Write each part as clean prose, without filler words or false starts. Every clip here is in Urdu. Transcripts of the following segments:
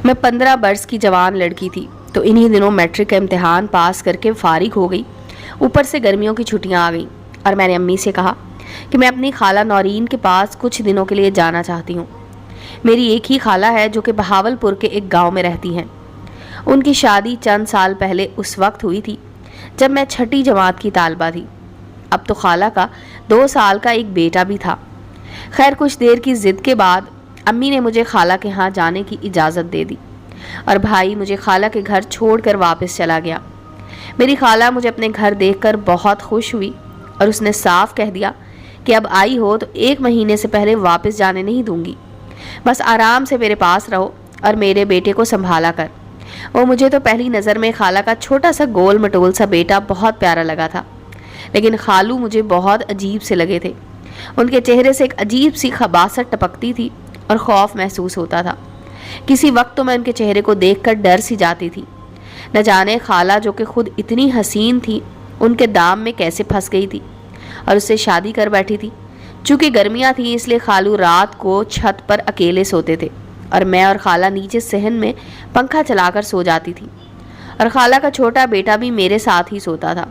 میں 15 برس کی جوان لڑکی تھی تو انہی دنوں میٹرک کا امتحان پاس کر کے فارغ ہو گئی۔ اوپر سے گرمیوں کی چھٹیاں آ گئیں اور میں نے امی سے کہا کہ میں اپنی خالہ نورین کے پاس کچھ دنوں کے لیے جانا چاہتی ہوں۔ میری ایک ہی خالہ ہے جو کہ بہاول پور کے ایک گاؤں میں رہتی ہیں۔ ان کی شادی چند سال پہلے اس وقت ہوئی تھی جب میں 6ٹھی جماعت کی طالبہ تھی۔ اب تو خالہ کا 2 سال کا ایک بیٹا بھی تھا۔ خیر کچھ دیر کی ضد کے بعد امی نے مجھے خالہ کے ہاں جانے کی اجازت دے دی اور بھائی مجھے خالہ کے گھر چھوڑ کر واپس چلا گیا۔ میری خالہ مجھے اپنے گھر دیکھ کر بہت خوش ہوئی اور اس نے صاف کہہ دیا کہ اب آئی ہو تو 1 مہینے سے پہلے واپس جانے نہیں دوں گی، بس آرام سے میرے پاس رہو اور میرے بیٹے کو سنبھالا کر۔ وہ مجھے تو پہلی نظر میں خالہ کا چھوٹا سا گول مٹول سا بیٹا بہت پیارا لگا تھا، لیکن خالو مجھے بہت عجیب سے لگے تھے۔ ان کے چہرے سے ایک عجیب سی خباثت ٹپکتی تھی اور خوف محسوس ہوتا تھا۔ کسی وقت تو میں ان کے چہرے کو دیکھ کر ڈر سی جاتی تھی۔ نہ جانے خالہ جو کہ خود اتنی حسین تھی ان کے دام میں کیسے پھنس گئی تھی اور اس سے شادی کر بیٹھی تھی۔ چونکہ گرمیاں تھیں اس لیے خالو رات کو چھت پر اکیلے سوتے تھے اور میں اور خالہ نیچے صحن میں پنکھا چلا کر سو جاتی تھی، اور خالہ کا چھوٹا بیٹا بھی میرے ساتھ ہی سوتا تھا۔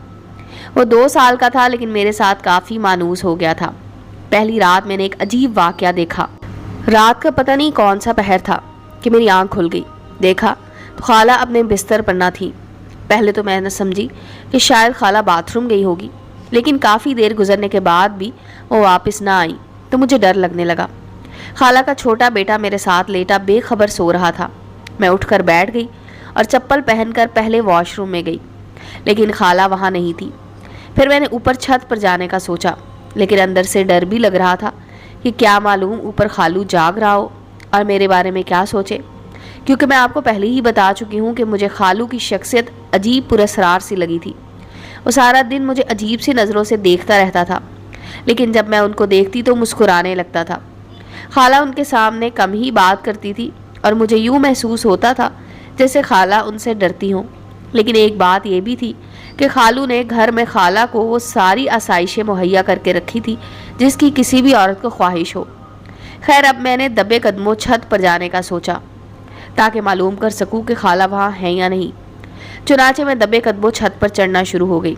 وہ 2 سال کا تھا لیکن میرے ساتھ کافی مانوس ہو گیا تھا۔ پہلی رات میں نے ایک عجیب واقعہ دیکھا۔ رات کا پتہ نہیں کون سا پہر تھا کہ میری آنکھ کھل گئی۔ دیکھا تو خالہ اپنے بستر پر نہ تھی۔ پہلے تو میں نے سمجھی کہ شاید خالہ باتھ روم گئی ہوگی، لیکن کافی دیر گزرنے کے بعد بھی وہ واپس نہ آئی تو مجھے ڈر لگنے لگا۔ خالہ کا چھوٹا بیٹا میرے ساتھ لیٹا بے خبر سو رہا تھا۔ میں اٹھ کر بیٹھ گئی اور چپل پہن کر پہلے واش روم میں گئی، لیکن خالہ وہاں نہیں تھی۔ پھر میں نے اوپر چھت پر جانے کا سوچا، لیکن اندر سے ڈر بھی لگ رہا تھا کہ کیا معلوم اوپر خالو جاگ رہا ہو اور میرے بارے میں کیا سوچے، کیونکہ میں آپ کو پہلے ہی بتا چکی ہوں کہ مجھے خالو کی شخصیت عجیب پراسرار سی لگی تھی۔ وہ سارا دن مجھے عجیب سی نظروں سے دیکھتا رہتا تھا، لیکن جب میں ان کو دیکھتی تو مسکرانے لگتا تھا۔ خالہ ان کے سامنے کم ہی بات کرتی تھی اور مجھے یوں محسوس ہوتا تھا جیسے خالہ ان سے ڈرتی ہوں۔ لیکن ایک بات یہ بھی تھی کہ خالو نے گھر میں خالہ کو وہ ساری آسائشیں مہیا کر کے رکھی تھی جس کی کسی بھی عورت کو خواہش ہو۔ خیر اب میں نے دبے قدموں چھت پر جانے کا سوچا تاکہ معلوم کر سکوں کہ خالہ وہاں ہیں یا نہیں۔ چنانچہ میں دبے قدموں چھت پر چڑھنا شروع ہو گئی۔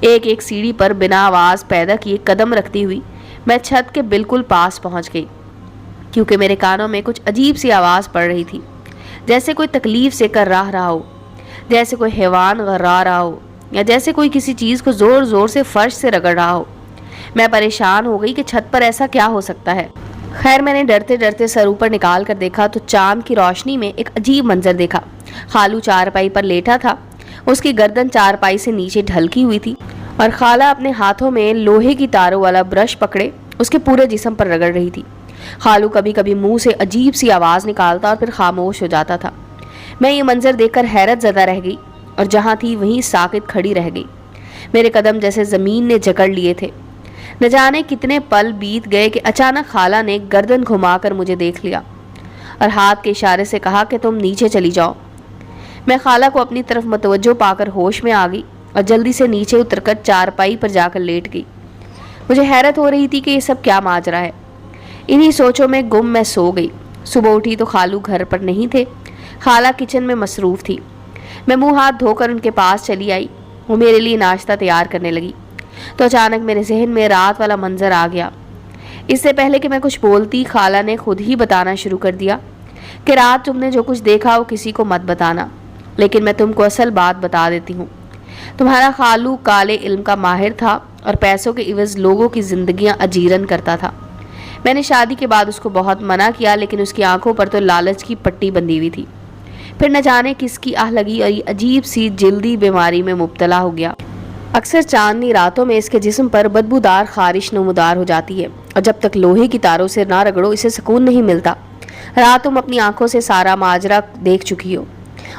ایک سیڑھی پر بنا آواز پیدا کیے قدم رکھتی ہوئی میں چھت کے بالکل پاس پہنچ گئی، کیونکہ میرے کانوں میں کچھ عجیب سی آواز پڑ رہی تھی، جیسے کوئی تکلیف سے کر رہا ہو، جیسے کوئی حیوان غرا رہا ہو، یا جیسے کوئی کسی چیز کو زور زور سے فرش سے رگڑ رہا ہو۔ میں پریشان ہو گئی کہ چھت پر ایسا کیا ہو سکتا ہے۔ خیر میں نے ڈرتے ڈرتے سر اوپر نکال کر دیکھا تو چاند کی روشنی میں ایک عجیب منظر دیکھا۔ خالو چارپائی پر لیٹا تھا، اس کی گردن چارپائی سے نیچے ڈھلکی ہوئی تھی اور خالہ اپنے ہاتھوں میں لوہے کی تاروں والا برش پکڑے اس کے پورے جسم پر رگڑ رہی تھی۔ خالو کبھی کبھی منہ سے عجیب سی آواز نکالتا اور پھر خاموش ہو جاتا تھا۔ میں یہ منظر دیکھ کر حیرت زدہ رہ گئی اور جہاں تھی وہیں ساکت کھڑی رہ گئی۔ میرے قدم جیسے زمین نے جکڑ لیے تھے۔ نہ جانے کتنے پل بیت گئے کہ اچانک خالہ نے گردن گھما کر مجھے دیکھ لیا اور ہاتھ کے اشارے سے کہا کہ تم نیچے چلی جاؤ۔ میں خالہ کو اپنی طرف متوجہ پا کر ہوش میں آ گئی اور جلدی سے نیچے اتر کر چارپائی پر جا کر لیٹ گئی۔ مجھے حیرت ہو رہی تھی کہ یہ سب کیا ماجرا ہے۔ انہی سوچوں میں گم میں سو گئی۔ صبح اٹھی تو خالو گھر پر نہیں تھے، خالہ کچن میں مصروف تھی۔ میں منہ ہاتھ دھو کر ان کے پاس چلی آئی۔ وہ میرے لیے ناشتہ تیار کرنے لگی تو اچانک میرے ذہن میں رات والا منظر آ گیا۔ اس سے پہلے کہ میں کچھ بولتی خالہ نے خود ہی بتانا شروع کر دیا کہ رات تم نے جو کچھ دیکھا وہ کسی کو مت بتانا، لیکن میں تم کو اصل بات بتا دیتی ہوں۔ تمہارا خالو کالے علم کا ماہر تھا اور پیسوں کے عوض لوگوں کی زندگیاں اجیرن کرتا تھا۔ میں نے شادی کے بعد اس کو بہت منع کیا، لیکن اس کی آنکھوں پر تو لالچ کی پٹی بندھی ہوئی تھی۔ پھر نہ جانے کس کی آہ لگی اور یہ عجیب سی جلدی بیماری میں مبتلا ہو گیا۔ اکثر چاندنی راتوں میں اس کے جسم پر بدبودار خارش نمودار ہو جاتی ہے اور جب تک لوہے کی تاروں سے نہ رگڑو اسے سکون نہیں ملتا۔ رات تم اپنی آنکھوں سے سارا ماجرا دیکھ چکی ہو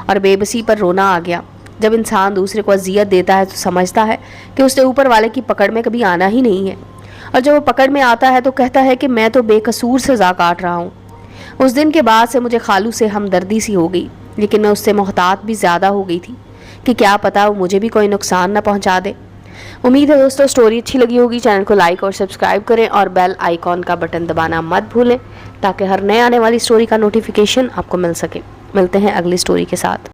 اور بے بسی پر رونا آ گیا۔ جب انسان دوسرے کو اذیت دیتا ہے تو سمجھتا ہے کہ اس نے اوپر والے کی پکڑ میں کبھی آنا ہی نہیں ہے، اور جب وہ پکڑ میں آتا ہے تو کہتا ہے کہ میں تو بے قصور سزا کاٹ رہا ہوں۔ اس دن کے بعد سے مجھے خالو سے ہمدردی سی ہو گئی، لیکن میں اس سے محتاط بھی زیادہ ہو گئی تھی کہ کیا پتا وہ مجھے بھی کوئی نقصان نہ پہنچا دے۔ امید ہے دوستوں اسٹوری اچھی لگی ہوگی. چینل کو لائک اور سبسکرائب کریں اور بیل آئیکن کا بٹن دبانا مت بھولیں تاکہ ہر نئے آنے والی اسٹوری کا نوٹیفیکیشن آپ کو مل سکے. ملتے ہیں اگلی اسٹوری کے ساتھ.